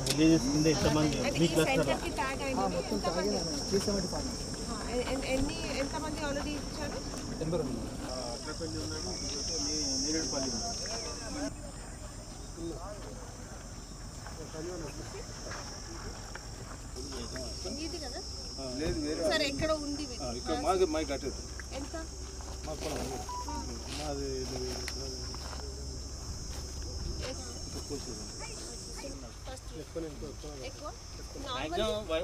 Villages కింద ఎంతమంది మీ cluster ఎంతమంది ఆల్రెడీ ఇచ్చారు? అట్లపల్లి ఉన్నాడు, నేరేడుపల్లి ఇది కదా సరే ఎక్కడ ఉంది ఇక్కడ మాది మై కట్టే ఎంత మాది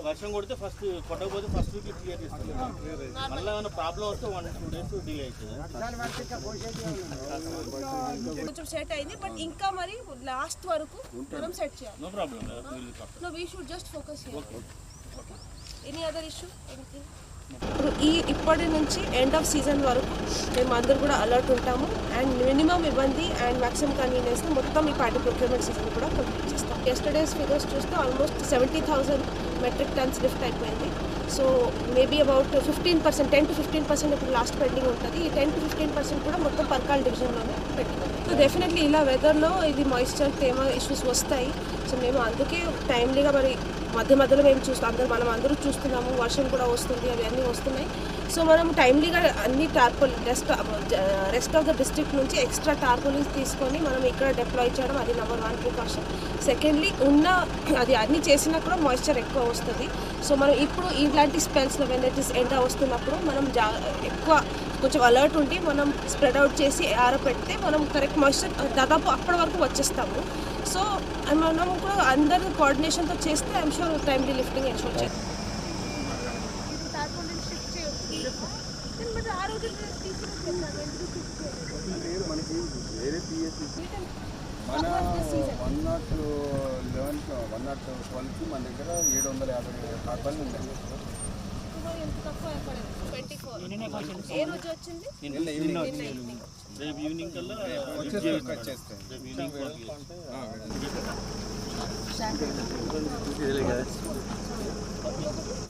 వర్షం కొడితే ఫస్ట్ కొట్టకపోతే ఫస్ట్ వీక్ క్లియర్ చేస్తాం. మళ్ళీ ఏమైనా ప్రాబ్లం వస్తే 1-2 days డిలే అవుతుంది. కొంచెం సెట్ అయింది బట్ ఇంకా మరి లాస్ట్ వరకు మనం సెట్ చేయాలి. No problem. No, we should just focus here. Okay. Any other issue? Anything? ఇప్పటి నుంచి ఎండ్ ఆఫ్ సీజన్ వరకు మేము అందరూ కూడా అలర్ట్ ఉంటాము అండ్ మినిమం ఇబ్బంది అండ్ మ్యాక్సిమం కన్వీనియన్స్ మొత్తం ఈ పార్టీ ప్రొక్యూర్మెంట్ సీజన్ కూడా కంప్లీట్ చేస్తాం. యెస్టర్డేస్ ఫిగర్స్ చూస్తే ఆల్మోస్ట్ 70,000 మెట్రిక్ టన్స్ లిఫ్ట్ అయిపోయింది. సో మేబీ అబౌట్ 15%, 10 to 15% ఇప్పుడు లాస్ట్ పెండింగ్ ఉంటుంది. ఈ 10 to 15% కూడా మొత్తం పర్కాల్ డివిజన్లోనే పెండింగ్. సో డెఫినెట్లీ ఇలా వెదర్లో ఇది మాయిశ్చర్ తేమ ఇష్యూస్ వస్తాయి. సో మేము అందుకే టైమ్లీగా మరి మధ్యలో మేము మనం అందరూ చూస్తున్నాము, వర్షం కూడా వస్తుంది, అవి అన్నీ వస్తున్నాయి. సో మనం టైమ్లీగా అన్ని రెస్ట్ ఆఫ్ ద డిస్ట్రిక్ట్ నుంచి ఎక్స్ట్రా టార్పోలిన్స్ తీసుకొని మనం ఇక్కడ డిప్లాయ్ చేయడం అది నెంబర్ 1 ప్రికాషన్. సెకండ్లీ అది అన్నీ చేసినా కూడా మాయిశ్చర్ ఎక్కువ వస్తుంది. సో మనం ఇప్పుడు ఇలాంటి స్పెల్స్లో వెనైటీస్ ఎండ వస్తున్నప్పుడు మనం ఎక్కువ కొంచెం అలర్ట్ ఉండి మనం స్ప్రెడ్ అవుట్ చేసి ఆరపెడితే మనం కరెక్ట్ మాయిశ్చర్ దాదాపు అప్పటి వరకు వచ్చేస్తాము. సో మనం కూడా అందరూ కోఆర్డినేషన్తో చేస్తే I'm sure timely lifting ensure చేస్తాం. మనకి వేరే పిఎస్సి మన 112కి మన దగ్గర 750 టార్పాలు ఉన్నాయి. ఏ రోజు వచ్చింది? రేపు ఈవినింగ్ కల్లా వచ్చేస్తాయి.